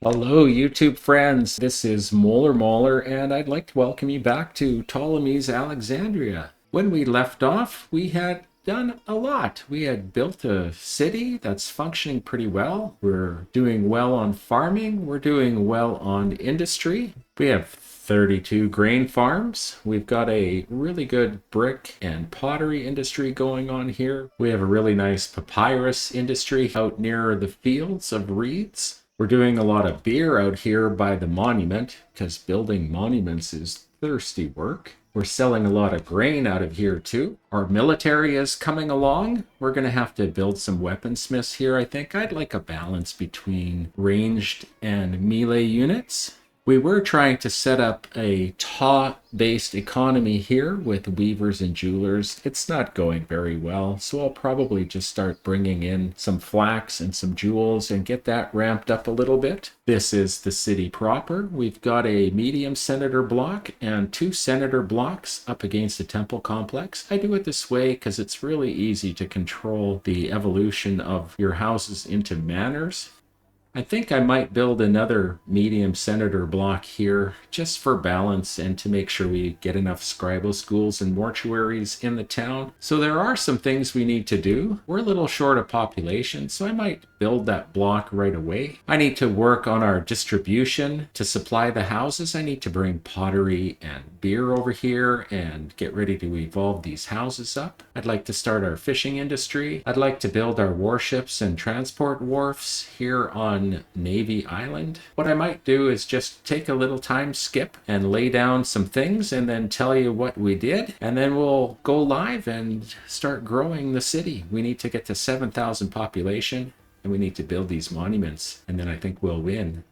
Hello, YouTube friends. This is Moeller, and I'd like to welcome you back to Ptolemy's Alexandria. When we left off, we had done a lot. We had built a city that's functioning pretty well. We're doing well on farming. We're doing well on industry. We have 32 grain farms. We've got a really good brick and pottery industry going on here. We have a really nice papyrus industry out near the fields of reeds. We're doing a lot of beer out here by the monument because building monuments is thirsty work. We're selling a lot of grain out of here too. Our military is coming along. We're going to have to build some weaponsmiths here, I think. I'd like a balance between ranged and melee units. We were trying to set up a taw-based economy here with weavers and jewelers. It's not going very well, so I'll probably just start bringing in some flax and some jewels and get that ramped up a little bit. This is the city proper. We've got a medium senator block and 2 senator blocks up against a temple complex. I do it this way because it's really easy to control the evolution of your houses into manors. I think I might build another medium senator block here just for balance and to make sure we get enough scribal schools and mortuaries in the town. So there are some things we need to do. We're a little short of population, so I might build that block right away. I need to work on our distribution to supply the houses. I need to bring pottery and beer over here and get ready to evolve these houses up. I'd like to start our fishing industry. I'd like to build our warships and transport wharfs here on Navy Island. What I might do is just take a little time skip and lay down some things and then tell you what we did, and then we'll go live and start growing the city. We need to get to 7,000 population and we need to build these monuments, and then I think we'll win.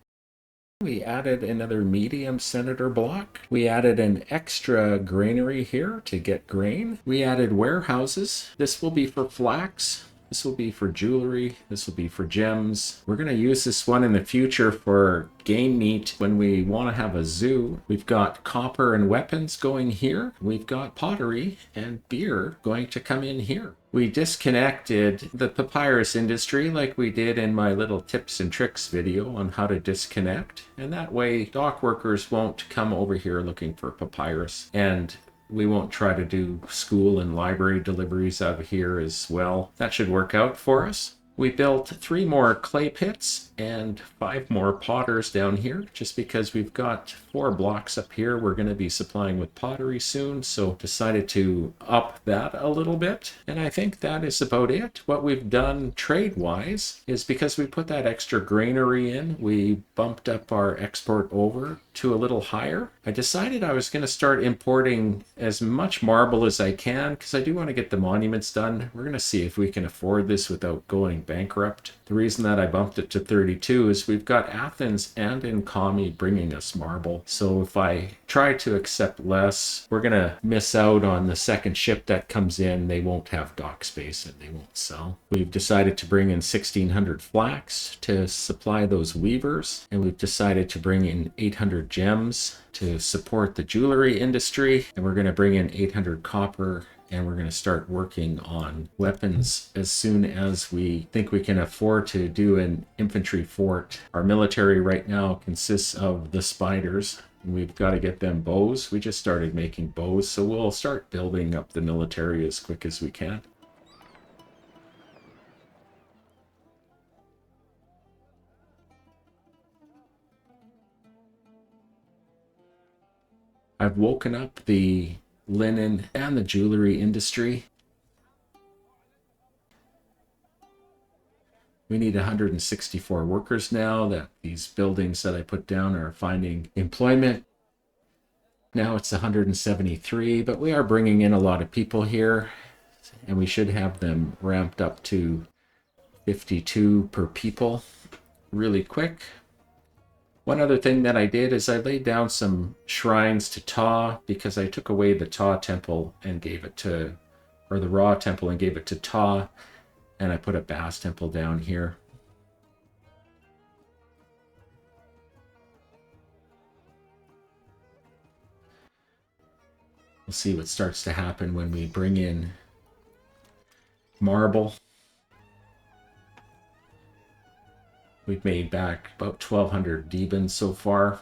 We added another medium senator block. We added an extra granary here to get grain. We added warehouses. This will be for flax. This will be for jewelry. This will be for gems. We're going to use this one in the future for game meat when we want to have a zoo. We've got copper and weapons going here. We've got pottery and beer going to come in here. We disconnected the papyrus industry like we did in my little tips and tricks video on how to disconnect. And that way dock workers won't come over here looking for papyrus. And we won't try to do school and library deliveries out of here as well. That should work out for us. We built 3 more clay pits and 5 more potters down here, just because we've got 4 blocks up here we're going to be supplying with pottery soon, so decided to up that a little bit. And I think that is about it. What we've done trade-wise is because we put that extra granary in, we bumped up our export over to a little higher. I decided I was going to start importing as much marble as I can because I do want to get the monuments done. We're going to see if we can afford this without going bankrupt. The reason that I bumped it to 32 is we've got Athens and Nkami bringing us marble. So if I try to accept less, we're going to miss out on the second ship that comes in. They won't have dock space and they won't sell. We've decided to bring in 1,600 flax to supply those weavers, and we've decided to bring in 800 gems to support the jewelry industry, and we're going to bring in 800 copper, and we're going to start working on weapons as soon as we think we can afford to do an infantry fort. Our military right now consists of the spiders. We've got to get them bows. We just started making bows, so we'll start building up the military as quick as we can. I've woken up the linen and the jewelry industry. We need 164 workers now that these buildings that I put down are finding employment. Now it's 173, but we are bringing in a lot of people here, and we should have them ramped up to 52 per people really quick. One other thing that I did is I laid down some shrines to Ptah because I took away the Ptah temple and gave it to, or the Ra temple and gave it to Ptah, and I put a Bast temple down here. We'll see what starts to happen when we bring in marble. We've made back about 1,200 Debens so far.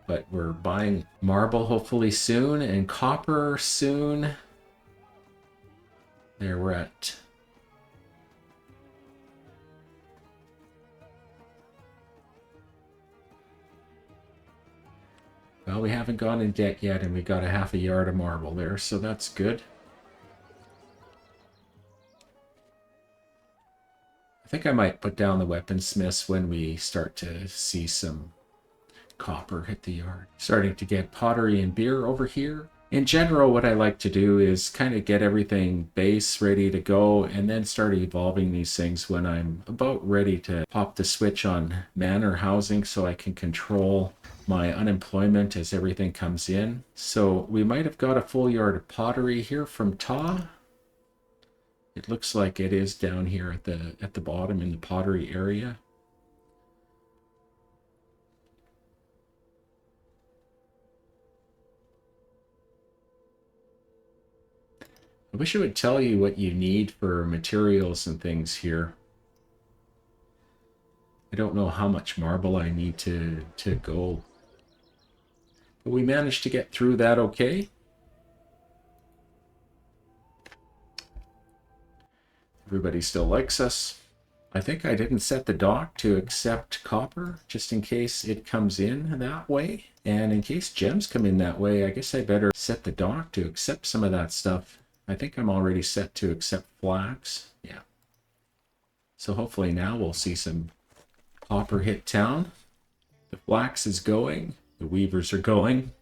But we're buying marble hopefully soon and copper soon. There we're at. Well, we haven't gone in debt yet, and we got a half a yard of marble there, so that's good. I think I might put down the weaponsmiths when we start to see some copper hit the yard. Starting to get pottery and beer over here. In general, what I like to do is kind of get everything base ready to go and then start evolving these things when I'm about ready to pop the switch on manor housing so I can control my unemployment as everything comes in. So we might have got a full yard of pottery here from Ta. It looks like it is down here at the bottom in the pottery area. I wish it would tell you what you need for materials and things here. I don't know how much marble I need to go. But we managed to get through that okay. Everybody still likes us. I think I didn't set the dock to accept copper, just in case it comes in that way. And in case gems come in that way, I guess I better set the dock to accept some of that stuff. I think I'm already set to accept flax. Yeah. So hopefully now we'll see some copper hit town. The flax is going. The weavers are going.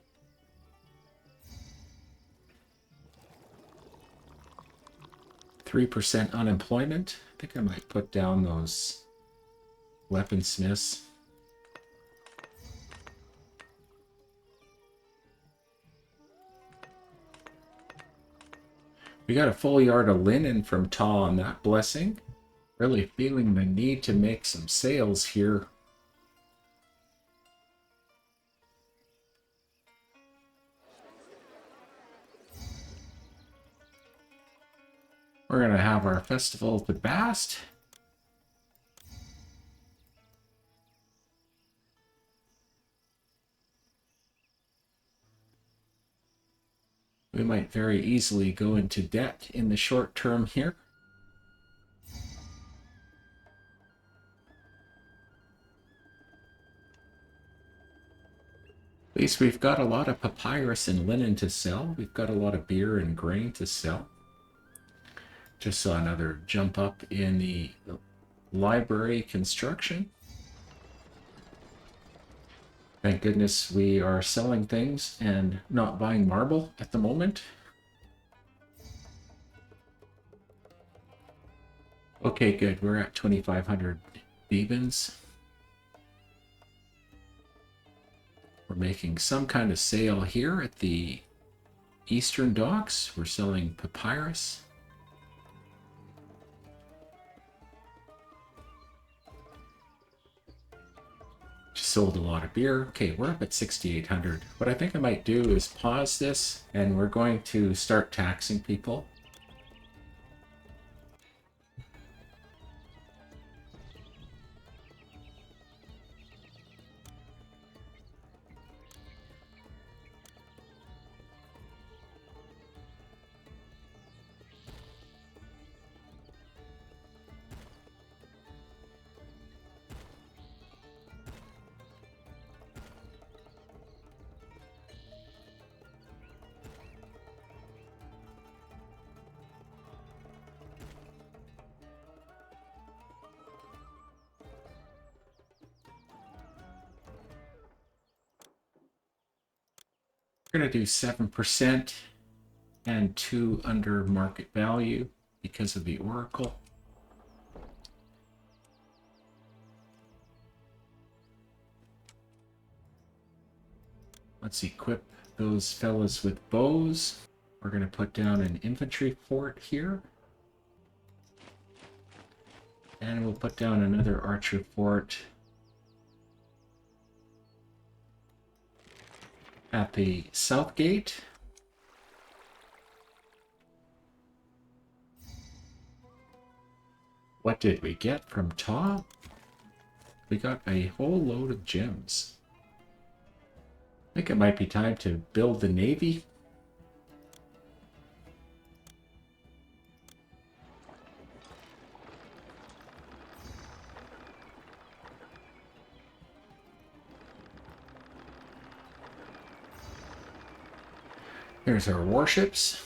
%3 unemployment. I think I might put down those weaponsmiths. We got a full yard of linen from Ta on that blessing. Really feeling the need to make some sales here. We're going to have our festival of the Bast. We might very easily go into debt in the short term here. At least we've got a lot of papyrus and linen to sell. We've got a lot of beer and grain to sell. Just saw another jump up in the library construction. Thank goodness we are selling things and not buying marble at the moment. Okay, good. We're at 2,500 Debens. We're making some kind of sale here at the eastern docks. We're selling papyrus. Just sold a lot of beer. Okay, we're up at 6,800. What I think I might do is pause this, and we're going to start taxing people. We're going to do 7% and 2 under market value because of the Oracle. Let's equip those fellas with bows. We're going to put down an infantry fort here. And we'll put down another archer fort at the south gate. What did we get from Ta? We got a whole load of gems. I think it might be time to build the navy. Here's our warships.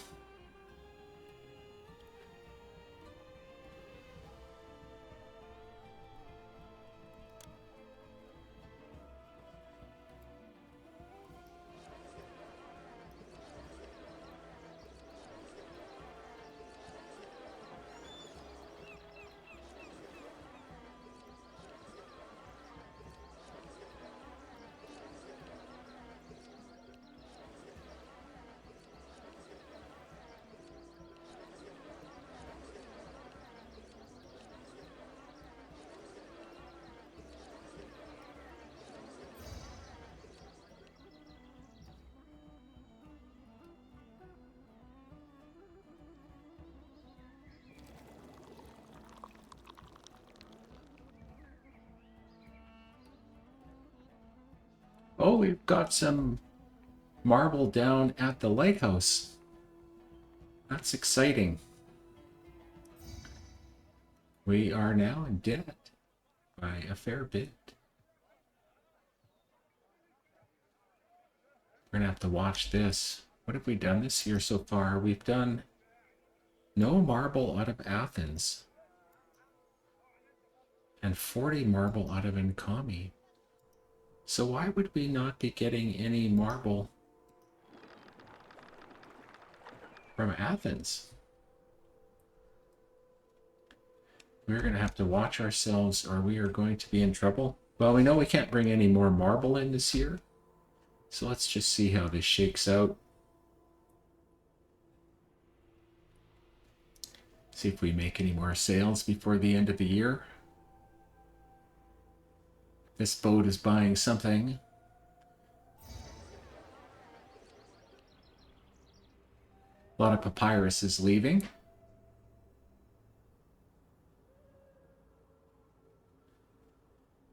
Oh, we've got some marble down at the lighthouse. That's exciting. We are now in debt by a fair bit. We're gonna have to watch this. What have we done this year so far? We've done no marble out of Athens and 40 marble out of Nkami. So why would we not be getting any marble from Athens? We're going to have to watch ourselves or we are going to be in trouble. Well, we know we can't bring any more marble in this year. So let's just see how this shakes out. See if we make any more sales before the end of the year. This boat is buying something. A lot of papyrus is leaving.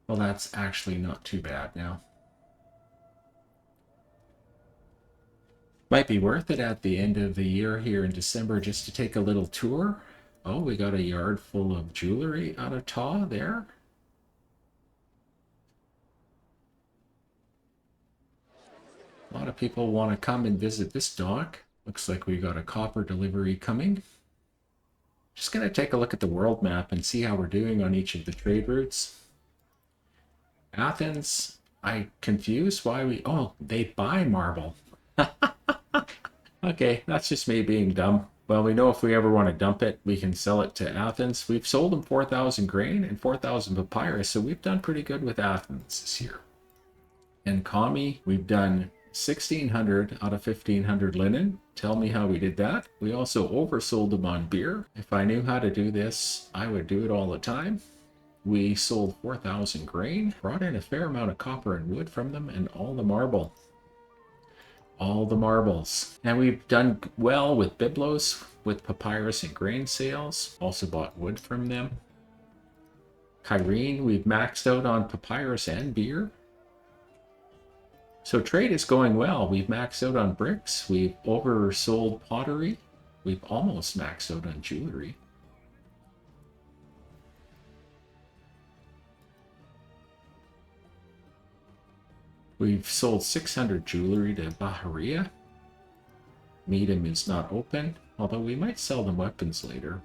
Well, that's actually not too bad now. Might be worth it at the end of the year here in December just to take a little tour. Oh, we got a yard full of jewelry out of Ta there. A lot of people want to come and visit this dock. Looks like we got a copper delivery coming. Just going to take a look at the world map and see how we're doing on each of the trade routes. Athens, I confused why we... Oh, they buy marble. Okay, that's just me being dumb. Well, we know if we ever want to dump it, we can sell it to Athens. We've sold them 4,000 grain and 4,000 papyrus, so we've done pretty good with Athens this year. And Kami, we've done 1,600 out of 1,500 linen. Tell me how we did that. We also oversold them on beer. If I knew how to do this, I would do it all the time. We sold 4,000 grain, brought in a fair amount of copper and wood from them, and all the marble. All the marbles. And we've done well with Byblos, with papyrus and grain sales. Also bought wood from them. Kyrene, we've maxed out on papyrus and beer. So trade is going well. We've maxed out on bricks. We've oversold pottery. We've almost maxed out on jewelry. We've sold 600 jewelry to Bahariya. Medium is not open, although we might sell them weapons later.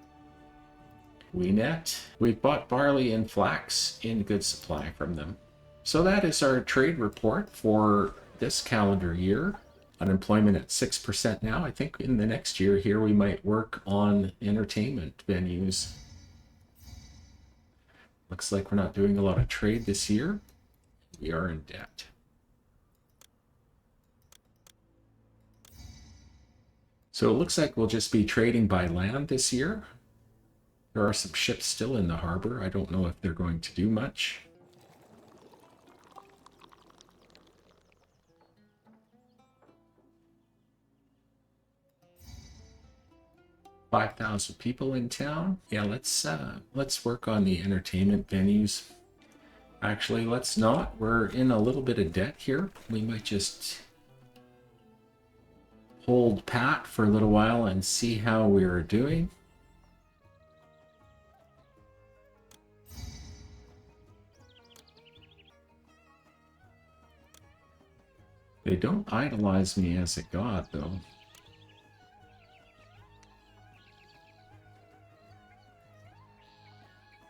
We've bought barley and flax in good supply from them. So that is our trade report for this calendar year. Unemployment at 6% now. I think in the next year here we might work on entertainment venues. Looks like we're not doing a lot of trade this year. We are in debt. So it looks like we'll just be trading by land this year. There are some ships still in the harbor. I don't know if they're going to do much. 5,000 people in town. Yeah, let's work on the entertainment venues. Actually, let's not. We're in a little bit of debt here. We might just hold pat for a little while and see how we're doing. They don't idolize me as a god, though.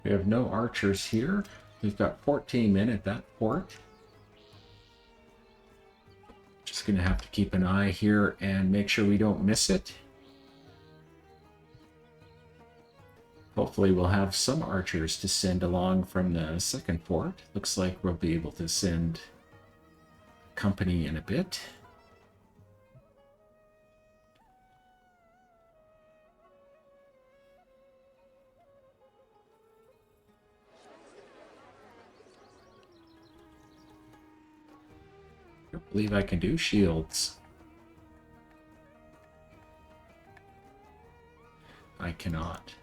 We have no archers here. We've got 14 men at that port. Just going to have to keep an eye here and make sure we don't miss it. Hopefully we'll have some archers to send along from the second port. Looks like we'll be able to send a company in a bit. I don't believe I can do shields. I cannot.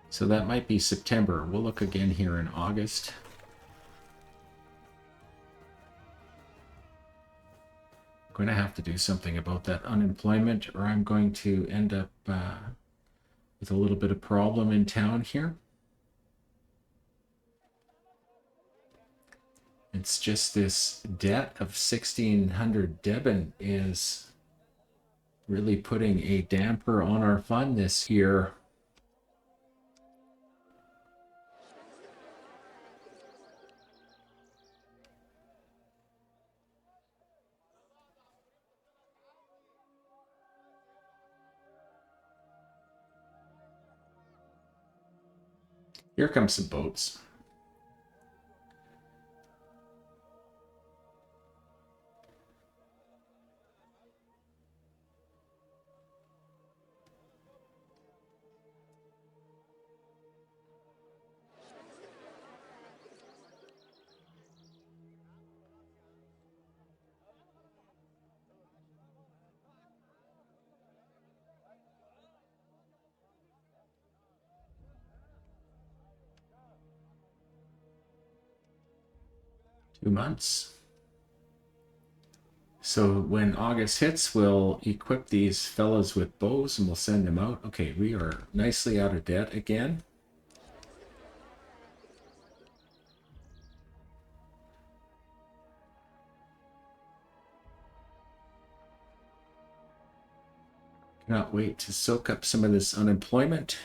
So that might be September. We'll look again here in August. I'm going to have to do something about that unemployment, or I'm going to end up with a little bit of problem in town here. It's just this debt of 1,600 Deben is really putting a damper on our fund this year. Here comes some boats. Months. So when August hits, we'll equip these fellows with bows and we'll send them out. Okay, we are nicely out of debt again. Cannot wait to soak up some of this unemployment.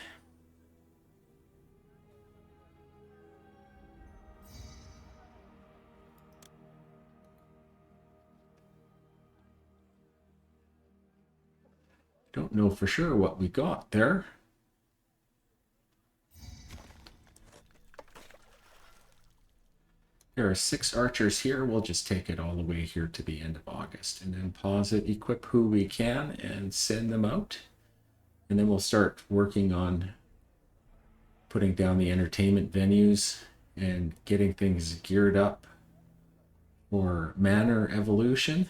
Don't know for sure what we got there. There are 6 archers here. We'll just take it all the way here to the end of August and then pause it, equip who we can and send them out. And then we'll start working on putting down the entertainment venues and getting things geared up for manor evolution.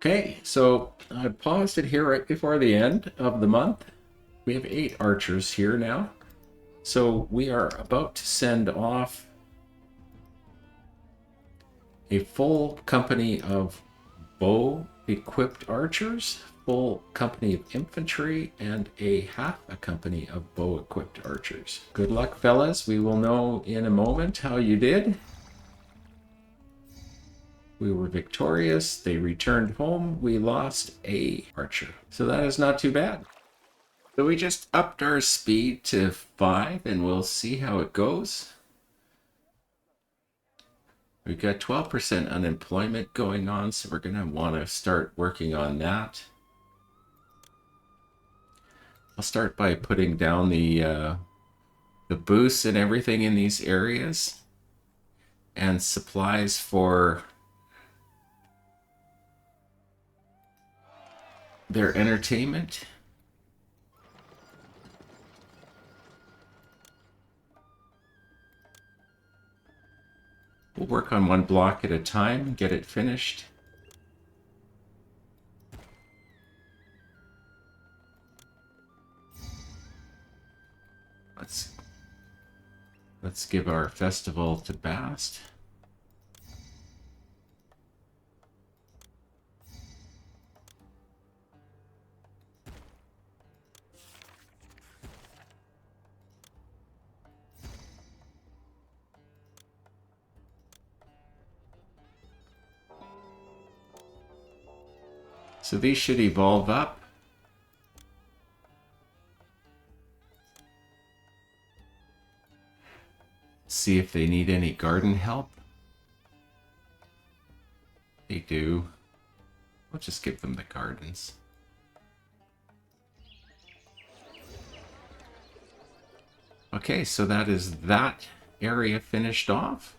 Okay, so I paused it here right before the end of the month. We have 8 archers here now. So we are about to send off a full company of bow-equipped archers, full company of infantry, and a half a company of bow-equipped archers. Good luck, fellas. We will know in a moment how you did. We were victorious. They returned home. We lost a archer. So that is not too bad. So we just upped our speed to 5 and we'll see how it goes. We've got 12% unemployment going on, so we're going to want to start working on that. I'll start by putting down the boosts and everything in these areas and supplies for their entertainment. We'll work on one block at a time and get it finished. Let's give our festival to Bast. So these should evolve up. See if they need any garden help. They do. We'll just give them the gardens. Okay, so that is that area finished off.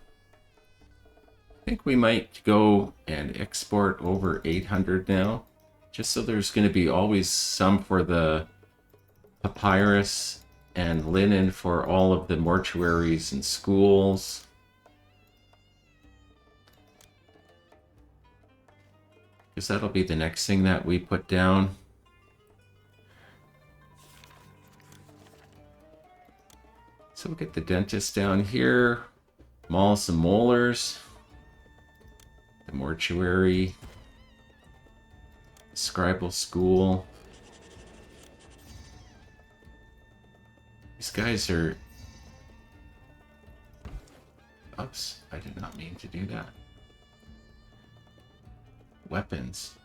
I think we might go and export over 800 now, just so there's going to be always some for the papyrus and linen for all of the mortuaries and schools. Because that'll be the next thing that we put down. So we'll get the dentist down here, malls and molars, the mortuary, scribal school. These guys are... Oops, I did not mean to do that. Weapons.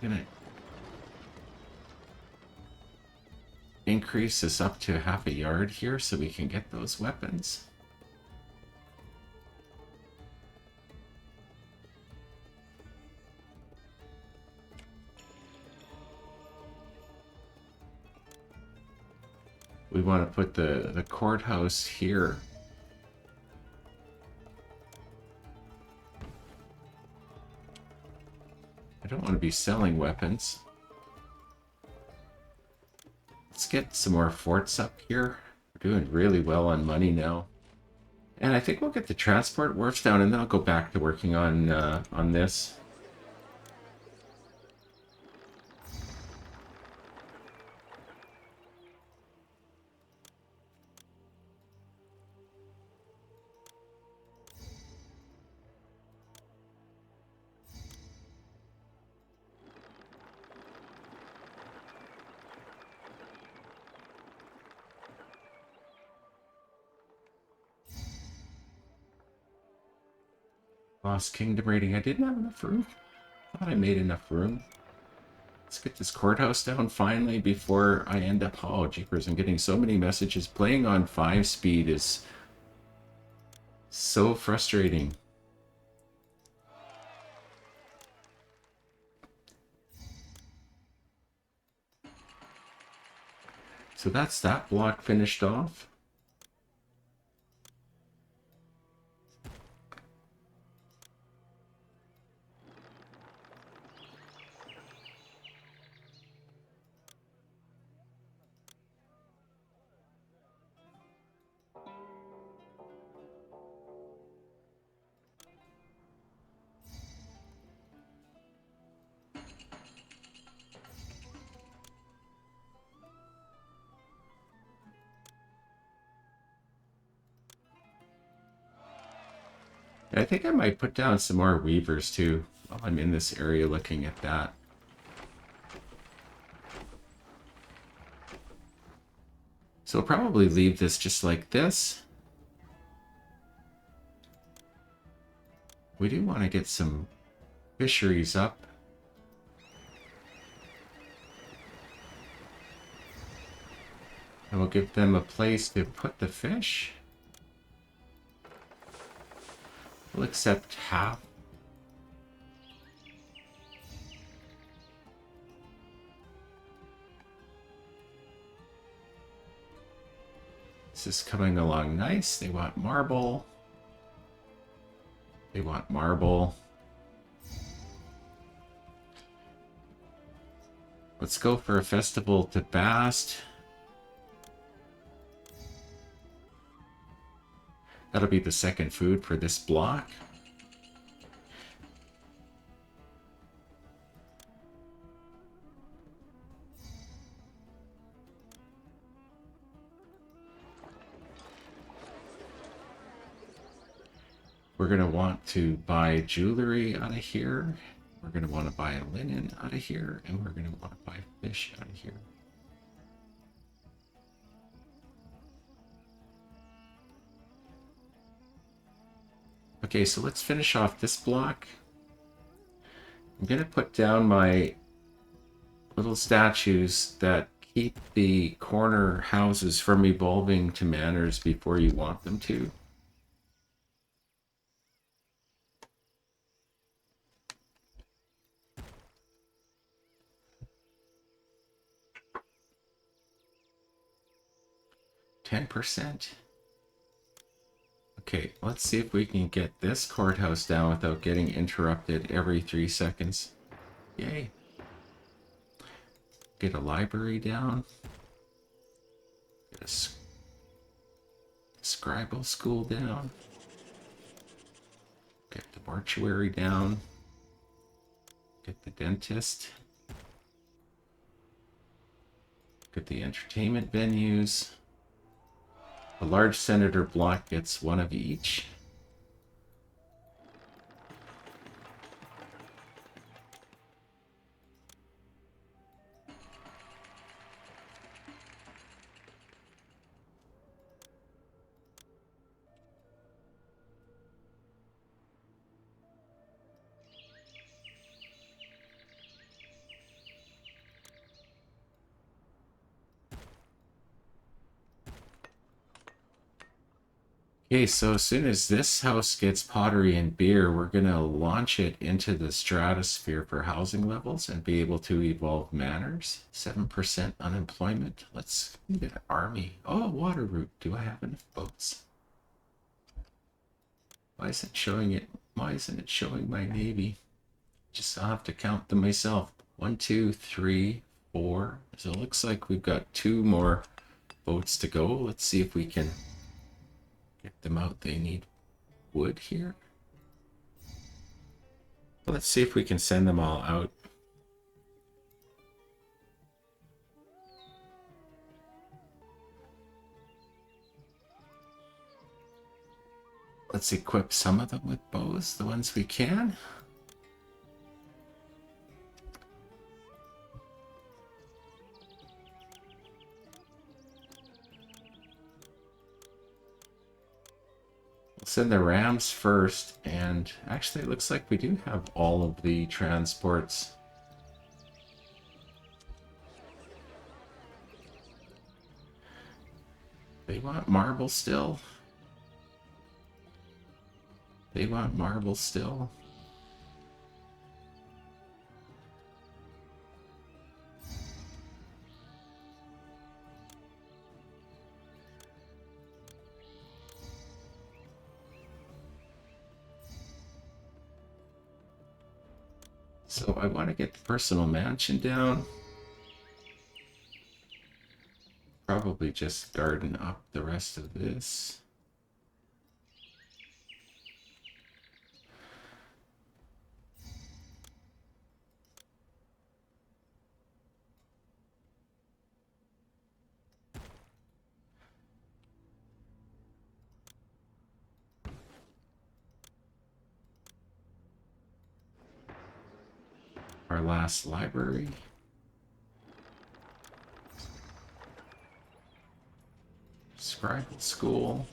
I'm gonna increase this up to half a yard here so we can get those weapons. We want to put the courthouse here. I don't want to be selling weapons. Let's get some more forts up here. We're doing really well on money now. And I think we'll get the transport wharfs down and then I'll go back to working on this. Lost Kingdom rating. I didn't have enough room. I thought I made enough room. Let's get this courthouse down finally before I end up... Oh, jeepers, I'm getting so many messages. Playing on 5-speed is so frustrating. So that's that block finished off. I think I might put down some more weavers too while I'm in this area looking at that. So I'll probably leave this just like this. We do want to get some fisheries up. And we'll give them a place to put the fish. We'll accept half. This is coming along nice. They want marble. They want marble. Let's go for a festival to Bast. That'll be the second food for this block. We're going to want to buy jewelry out of here. We're going to want to buy a linen out of here. And we're going to want to buy fish out of here. Okay, so let's finish off this block. I'm going to put down my little statues that keep the corner houses from evolving to manors before you want them to. %. Okay, let's see if we can get this courthouse down without getting interrupted every 3 seconds. Yay. Get a library down. Get a scribal school down. Get the mortuary down. Get the dentist. Get the entertainment venues. A large senator block gets one of each. Okay, so as soon as this house gets pottery and beer, we're going to launch it into the stratosphere for housing levels and be able to evolve manors. 7% unemployment. Let's get an army. Oh, water route. Do I have enough boats? Why isn't it showing it? Why isn't it showing my navy? Just I'll have to count them myself. 1, 2, 3, 4. So it looks like we've got 2 more boats to go. Let's see if we can get them out. They need wood here. Let's see if we can send them all out. Let's equip some of them with bows, the ones we can. We'll send the rams first, and actually it looks like we do have all of the transports. They want marble still. They want marble still. So I want to get the personal mansion down. Probably just garden up the rest of this. Our last library. Scribal school.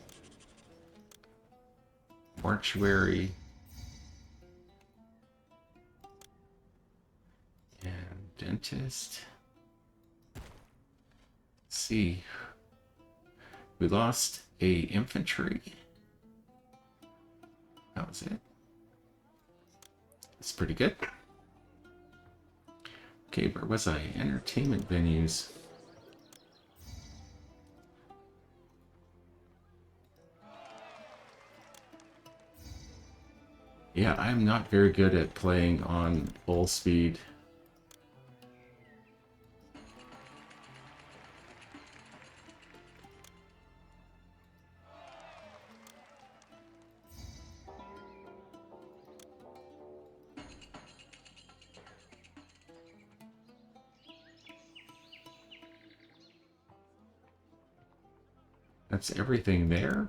Mortuary. And dentist. Let's see. We lost a infantry. That was it. It's pretty good. Okay, where was I? Entertainment venues. Yeah, I'm not very good at playing on full speed. That's everything there.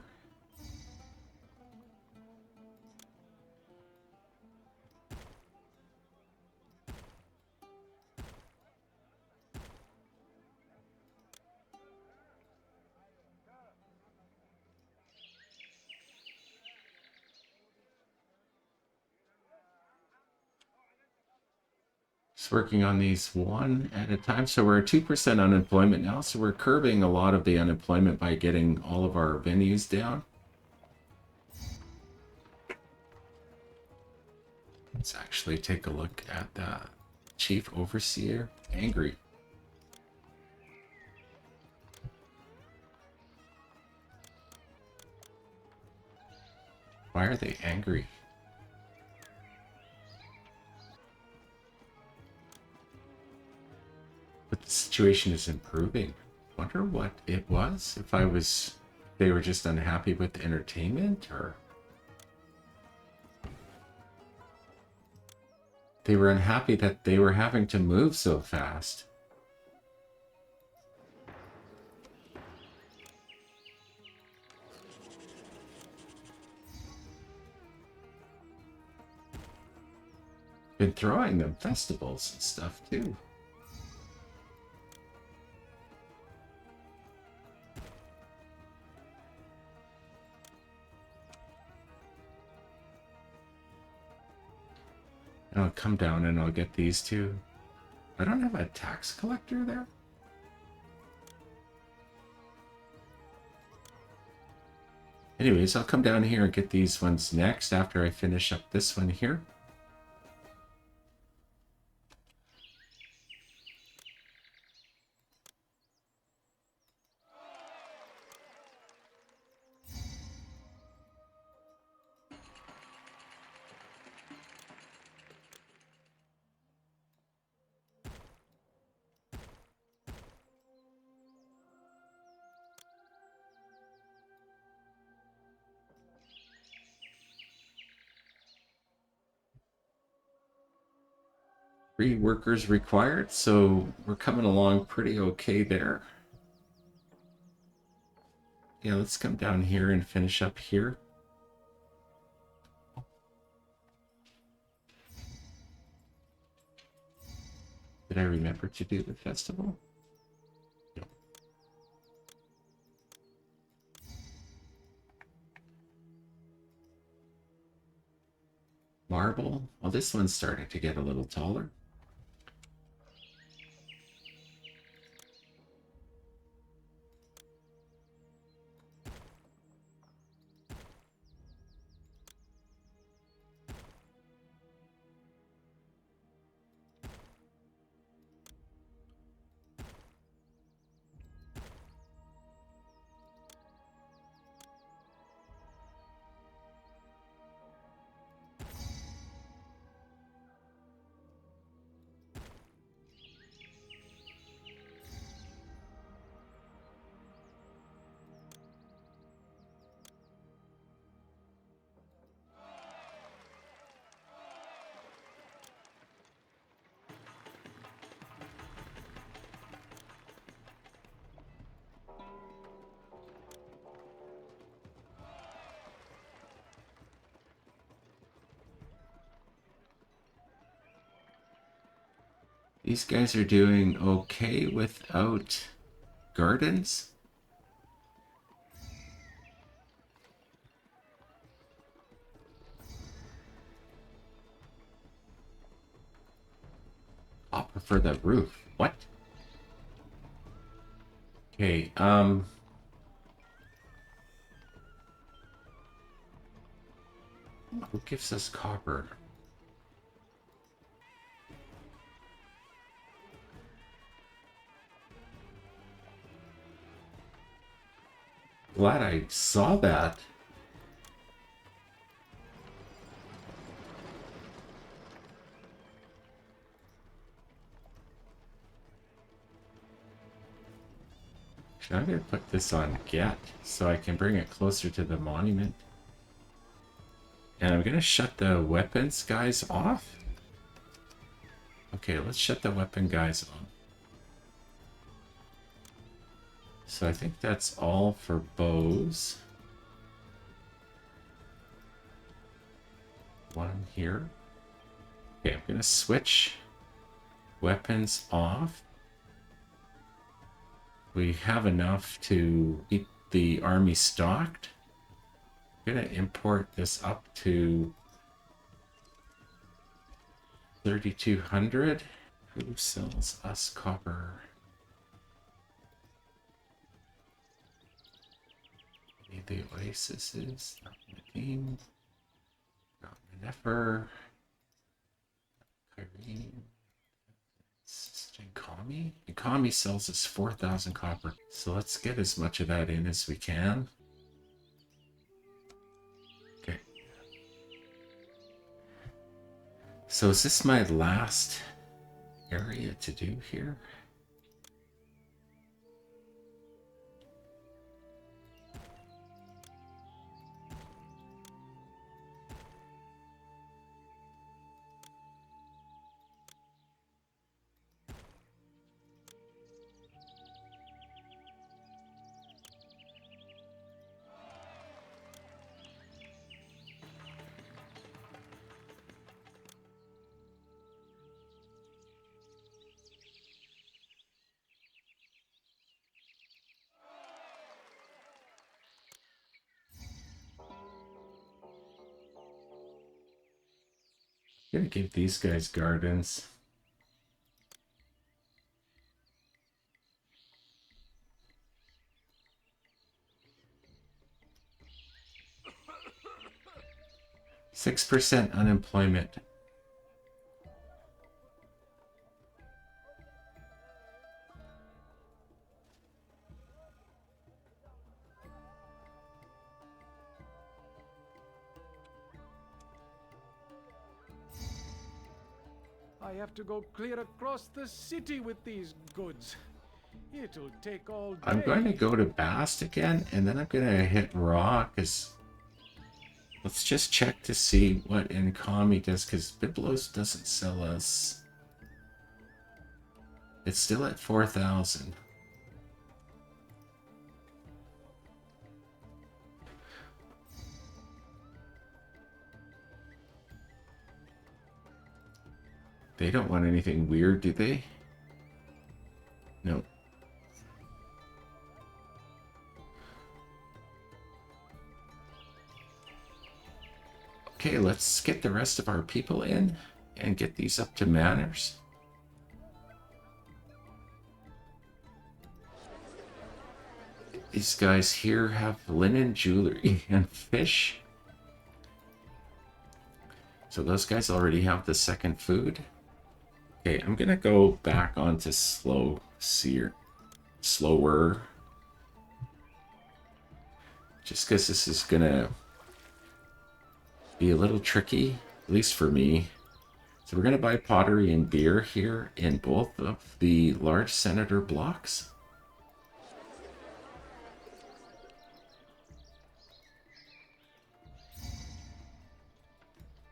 Just working on these one at a time. So we're at 2% unemployment now. So we're curbing a lot of the unemployment by getting all of our venues down. Let's actually take a look at the chief overseer. Angry. Why are they angry? But the situation is improving. Wonder what it was. If they were just unhappy with the entertainment, or they were unhappy that they were having to move so fast. Been throwing them festivals and stuff too. And I'll come down and I'll get these two. I don't have a tax collector there. Anyways, I'll come down here and get these ones next after I finish up this one here. Three workers required, so we're coming along pretty okay there. Yeah, let's come down here and finish up here. Did I remember to do the festival? No. Marble. Well, this one's starting to get a little taller. These guys are doing okay without gardens. I'll prefer the roof. What? Okay, Who gives us copper? Glad I saw that. I'm going to put this on get so I can bring it closer to the monument. And I'm going to shut the weapons guys off. Okay, let's shut the weapon guys off. So I think that's all for bows. One here. Okay, I'm going to switch weapons off. We have enough to keep the army stocked. I'm going to import this up to 3,200. Who sells us copper? Need the oases. Not Nadim. Not Nefer. Kyrene. Kami? Kami sells us 4,000 copper. So let's get as much of that in as we can. Okay. So is this my last area to do here? I'm gonna give these guys gardens. %6 unemployment. I have to go clear across the city with these goods. It'll take all day. I'm going to go to Bast again, and then I'm going to hit Raw, because let's just check to see what Nkami does, because Biblos doesn't sell us. It's still at 4,000. They don't want anything weird, do they? No. Okay, let's get the rest of our people in and get these up to manners. These guys here have linen, jewelry, and fish. So those guys already have the second food. Okay, I'm gonna go back onto slower. Just because this is gonna be a little tricky, at least for me. So we're gonna buy pottery and beer here in both of the large senator blocks.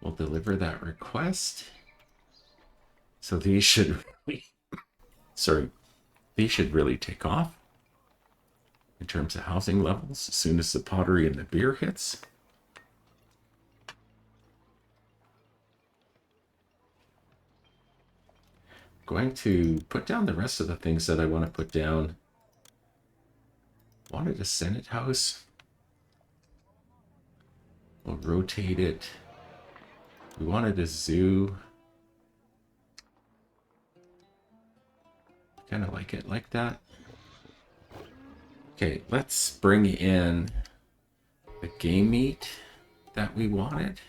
We'll deliver that request. So these should really, these should really take off in terms of housing levels as soon as the pottery and the beer hits. Going to put down the rest of the things that I want to put down. Wanted a Senate house. We'll rotate it. We wanted a zoo. Kind of like it like that. Okay, let's bring in the game meat that we wanted.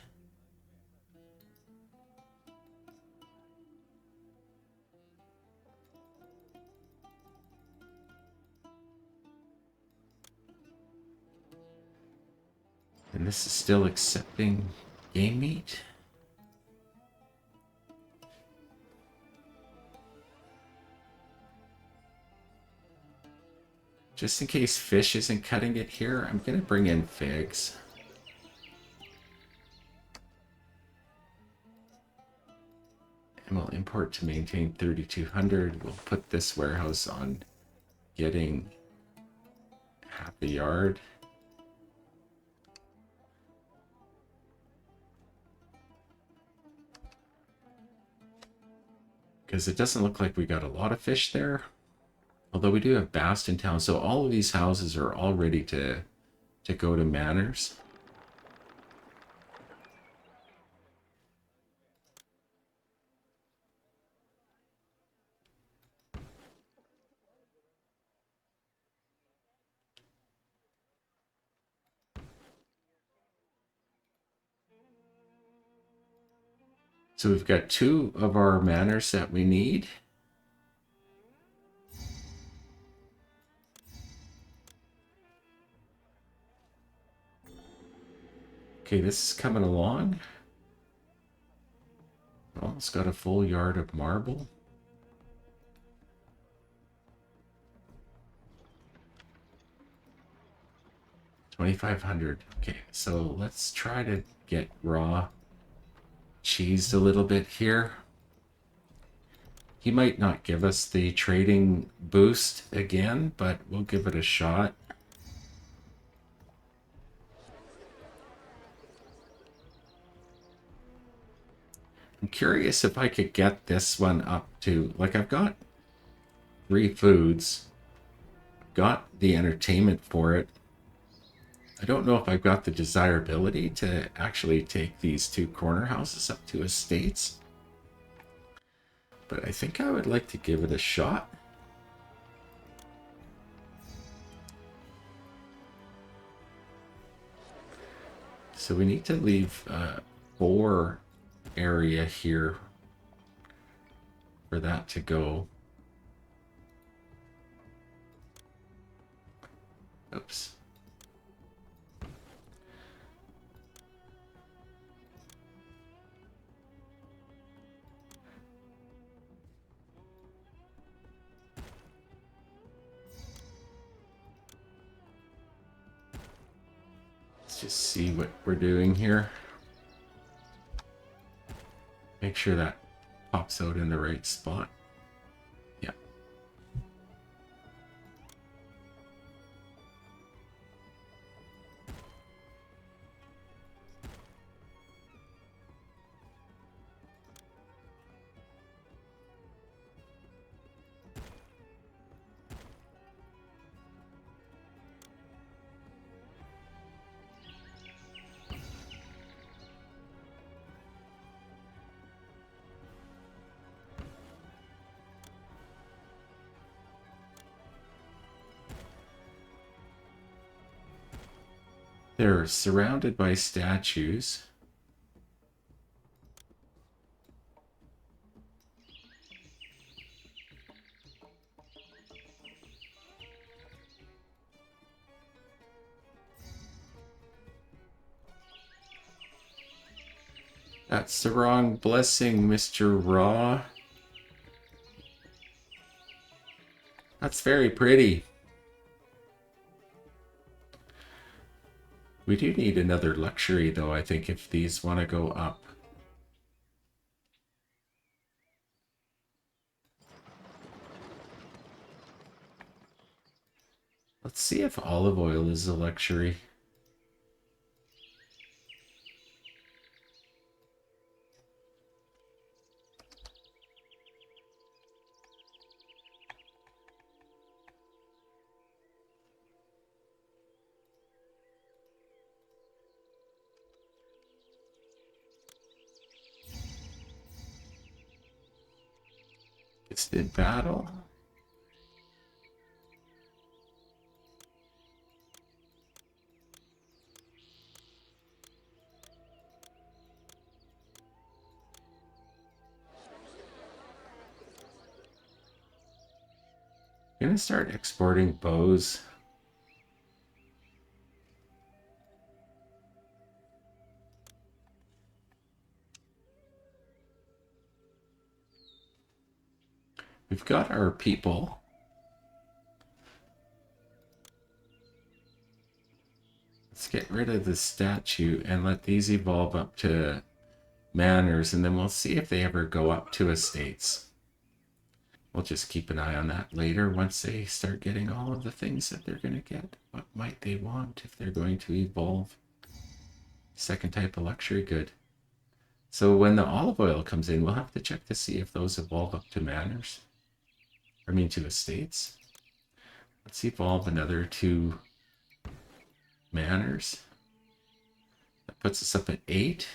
And this is still accepting game meat. Just in case fish isn't cutting it here, I'm going to bring in figs. And we'll import to maintain 3,200. We'll put this warehouse on getting half a yard. Because it doesn't look like we got a lot of fish there. Although we do have Bast in town, so all of these houses are all ready to go to manors. So we've got 2 of our manors that we need. Okay, this is coming along. Almost got a full yard of marble. $2,500. Okay, so let's try to get raw cheesed a little bit here. He might not give us the trading boost again, but we'll give it a shot. I'm curious if I could get this one up to, like, I've got 3 foods, got the entertainment for it. I don't know if I've got the desirability to actually take these 2 corner houses up to estates, but I think I would like to give it a shot. So we need to leave 4 area here for that to go. Oops. Let's just see what we're doing here. Make sure that pops out in the right spot. Yeah. They're surrounded by statues. That's the wrong blessing, Mr. Raw. That's very pretty. We do need another luxury, though, I think, if these want to go up. Let's see if olive oil is a luxury. Instant battle. I'm gonna start exporting bows. We've got our people. Let's get rid of the statue and let these evolve up to manors, and then we'll see if they ever go up to estates. We'll just keep an eye on that later once they start getting all of the things that they're going to get. What might they want if they're going to evolve? Second type of luxury good. So when the olive oil comes in, we'll have to check to see if those evolve up to manors. I mean to estates. Let's evolve another 2 manors. That puts us up at 8.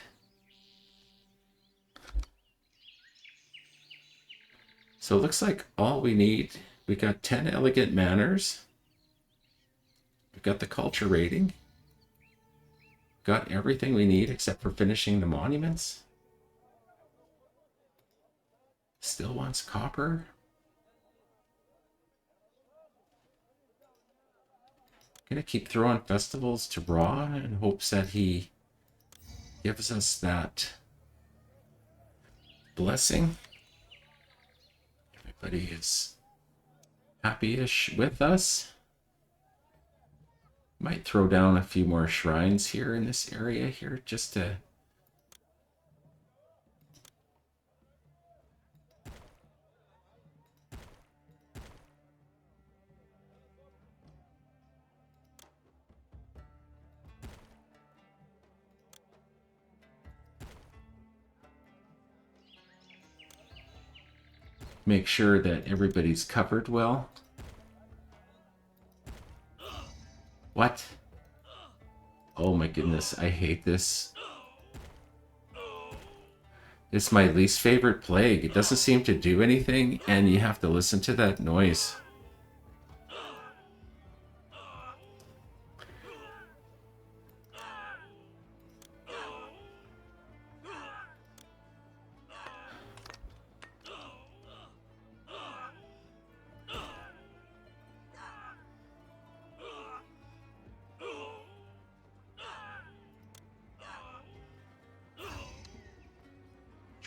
So it looks like all we need, we got 10 elegant manors. We've got the culture rating. Got everything we need except for finishing the monuments. Still wants copper. Gonna keep throwing festivals to Ra in hopes that he gives us that blessing. Everybody is happy-ish with us. Might throw down a few more shrines here in this area here just to make sure that everybody's covered well. What? Oh my goodness, I hate this. It's my least favorite plague. It doesn't seem to do anything, and you have to listen to that noise.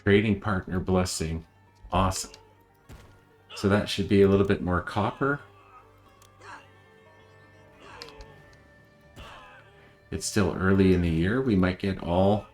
Trading partner blessing. Awesome. So that should be a little bit more copper. It's still early in the year. We might get all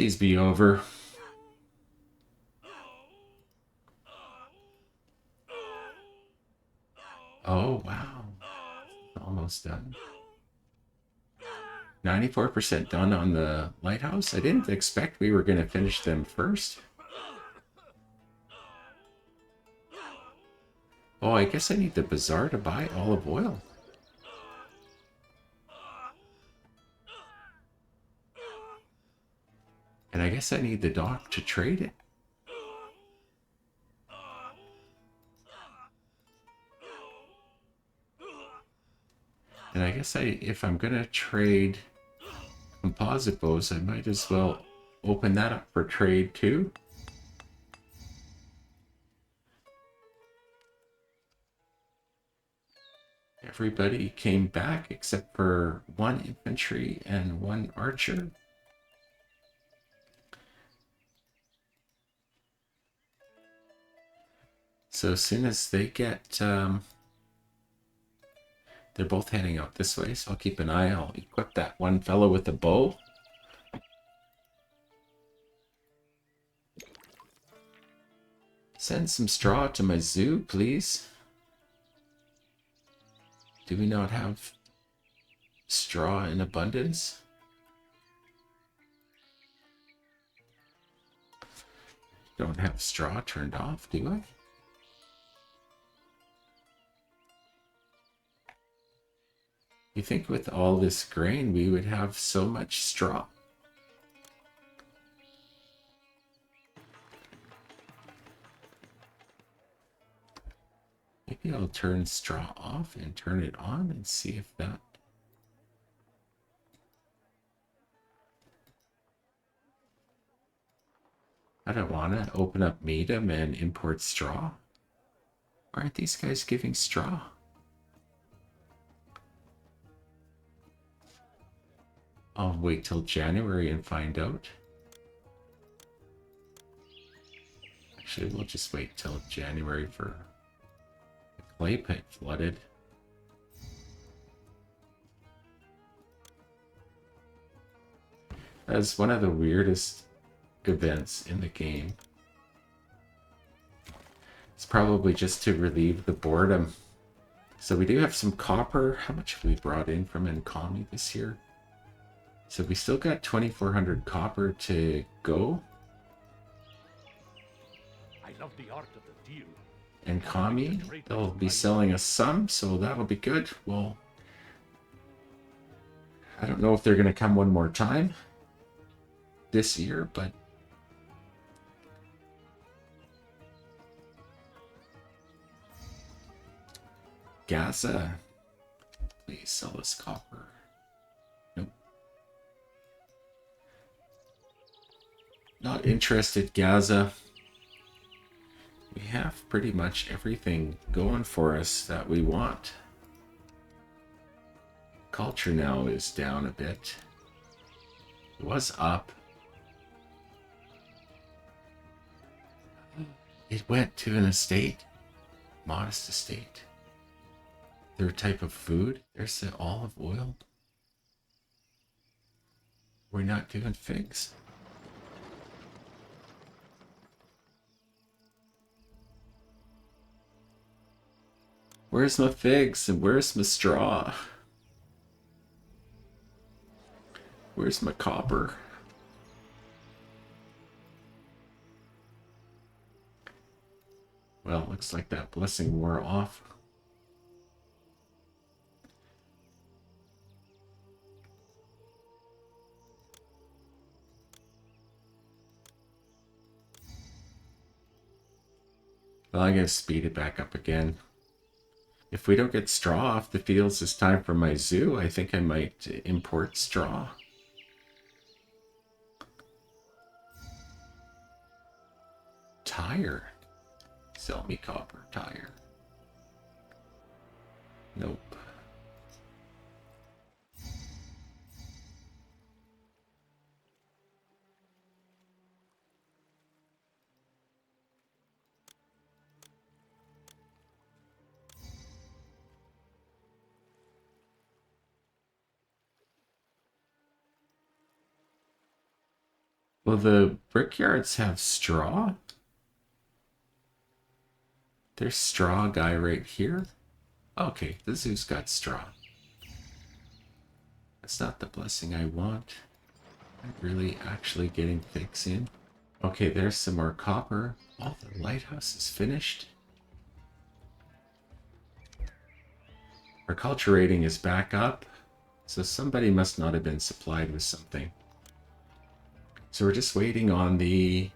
please be over. Oh, wow. Almost done. 94% done on the lighthouse. I didn't expect we were going to finish them first. Oh, I guess I need the bazaar to buy olive oil. And I guess I need the dock to trade it. And I guess if I'm going to trade composite bows, I might as well open that up for trade too. Everybody came back except for 1 infantry and 1 archer. So as soon as they get, they're both heading out this way, so I'll keep an eye. I'll equip that one fellow with a bow. Send some straw to my zoo, please. Do we not have straw in abundance? Don't have straw turned off, do I? You think with all this grain we would have so much straw? Maybe I'll turn straw off and turn it on and see if that... I don't want to open up Medium and import straw. Why aren't these guys giving straw? I'll wait till January and find out. Actually, we'll just wait till January for the clay pit flooded. That's one of the weirdest events in the game. It's probably just to relieve the boredom. So we do have some copper. How much have we brought in from Nkami this year? So we still got 2,400 copper to go. I love the art of the deal. Nkami, they'll be selling us some, so that'll be good. Well, I don't know if they're going to come one more time this year, but Gaza, please sell us copper. Nope. Not interested, Gaza. We have pretty much everything going for us that we want. Culture now is down a bit. It was up. It went to an estate. Modest estate. Third type of food. There's the olive oil. We're not doing figs. Where's my figs and where's my straw? Where's my copper? Well, looks like that blessing wore off. Well, I'm going to speed it back up again. If we don't get straw off the fields this time for my zoo, I think I might import straw. Tire. Sell me copper tire. Nope. Well, the brickyards have straw. There's straw guy right here. Okay, the zoo's got straw. That's not the blessing I want. I'm really actually getting figs in. Okay, there's some more copper. Oh, the lighthouse is finished. Our culture rating is back up. So somebody must not have been supplied with something. So we're just waiting on the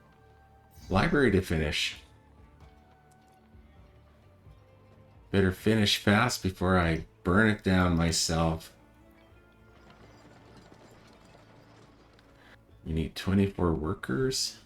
library to finish. Better finish fast before I burn it down myself. We need 24 workers.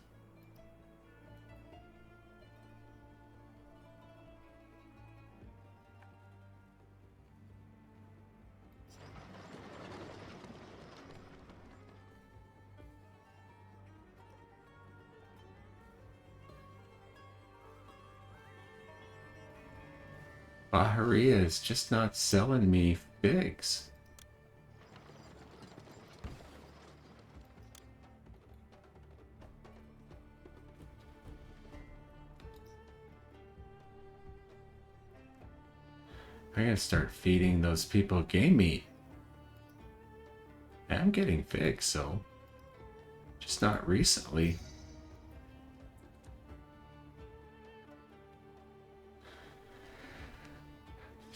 Bahariya is just not selling me figs. I gotta start feeding those people game meat. I'm getting figs, so just not recently.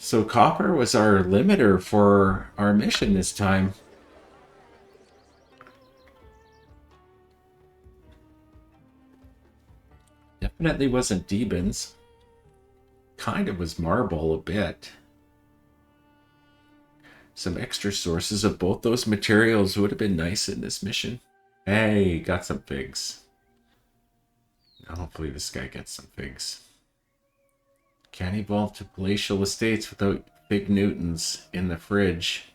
So copper was our limiter for our mission this time. Definitely wasn't Debens. Kind of was marble a bit. Some extra sources of both those materials would have been nice in this mission. Hey, got some figs. Now hopefully this guy gets some figs. Can't evolve to palatial estates without Fig Newtons in the fridge.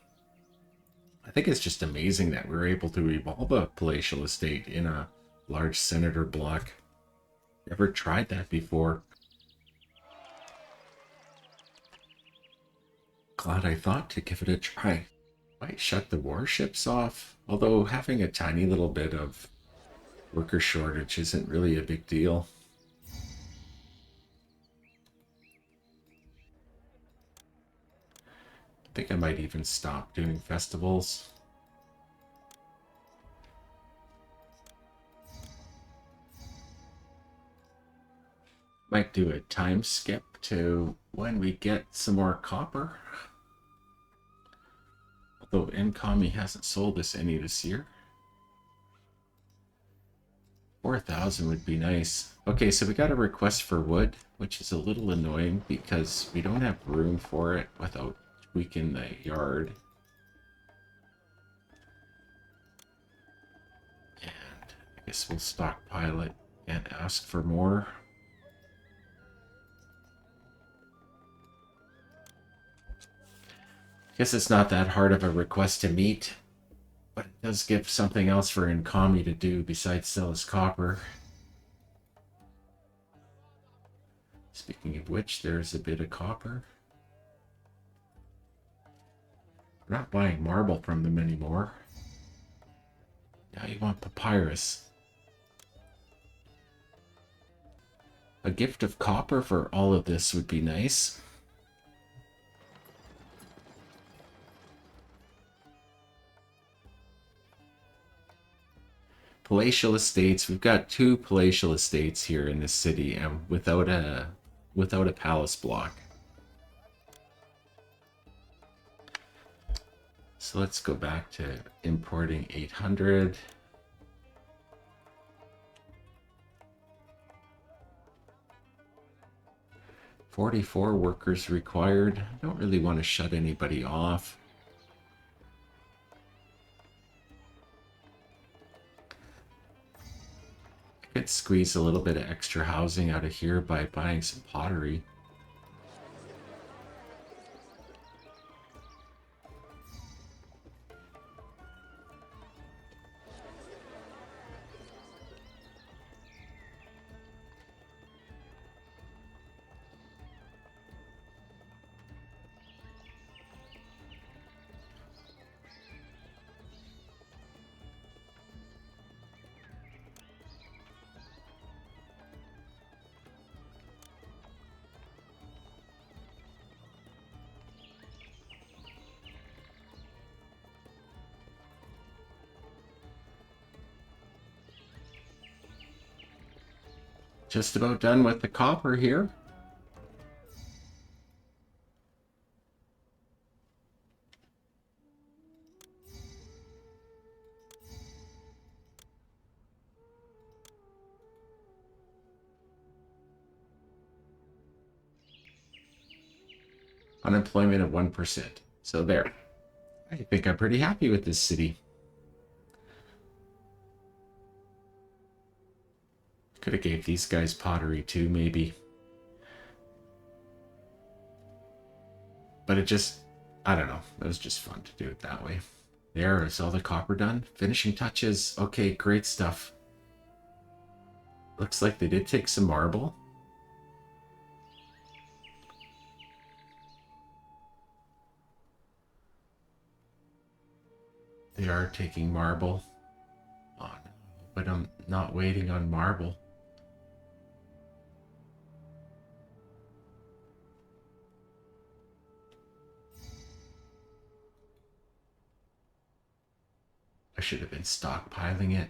I think it's just amazing that we're able to evolve a palatial estate in a large senator block. Never tried that before. Glad I thought to give it a try. Might shut the warships off, although having a tiny little bit of worker shortage isn't really a big deal. I think I might even stop doing festivals. Might do a time skip to when we get some more copper. Although Nkami hasn't sold us any this year. 4,000 would be nice. Okay, so we got a request for wood, which is a little annoying because we don't have room for it without tweaking the yard. And I guess we'll stockpile it and ask for more. Guess it's not that hard of a request to meet, but it does give something else for Nkami to do besides sell his copper. Speaking of which, there's a bit of copper. We're not buying marble from them anymore. Now you want papyrus. A gift of copper for all of this would be nice. Palatial estates. We've got 2 palatial estates here in this city, and without a palace block. So let's go back to importing 800. $44 workers required. I don't really want to shut anybody off. I could squeeze a little bit of extra housing out of here by buying some pottery. Just about done with the copper here. Unemployment of 1%. So there. I think I'm pretty happy with this city. Could have gave these guys pottery too, maybe. But it just, I don't know. It was just fun to do it that way. There, is all the copper done? Finishing touches. Okay, great stuff. Looks like they did take some marble. They are taking marble. Oh, no, but I'm not waiting on marble. I should have been stockpiling it.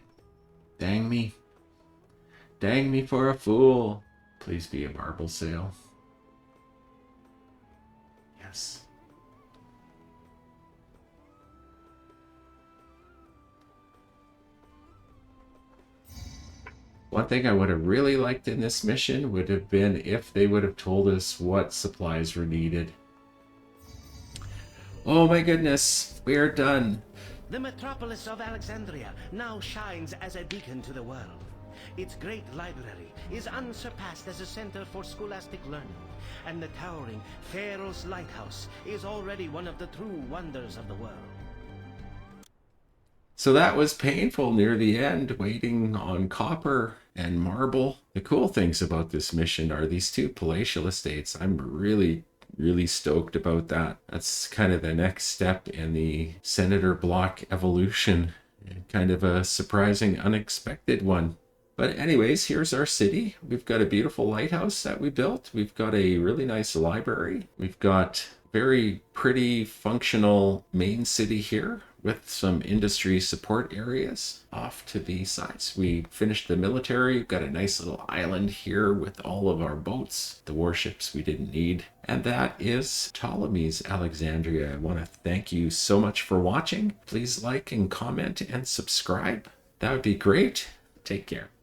Dang me. Dang me for a fool. Please be a marble sale. Yeah, Yes. One thing I would have really liked in this mission would have been if they would have told us what supplies were needed. Oh my goodness, we are done. The metropolis of Alexandria now shines as a beacon to the world. Its great library is unsurpassed as a center for scholastic learning, and the towering Pharaoh's Lighthouse is already one of the true wonders of the world. So that was painful near the end, waiting on copper and marble. The cool things about this mission are these two palatial estates. I'm really stoked about that. That's kind of the next step in the Senator block evolution. Kind of a surprising, unexpected one. But anyways, here's our city. We've got a beautiful lighthouse that we built. We've got a really nice library. We've got very pretty, functional main city here with some industry support areas off to the sides. We finished the military. We've got a nice little island here with all of our boats, the warships we didn't need. And that is Ptolemy's Alexandria. I want to thank you so much for watching. Please like and comment and subscribe. That would be great. Take care.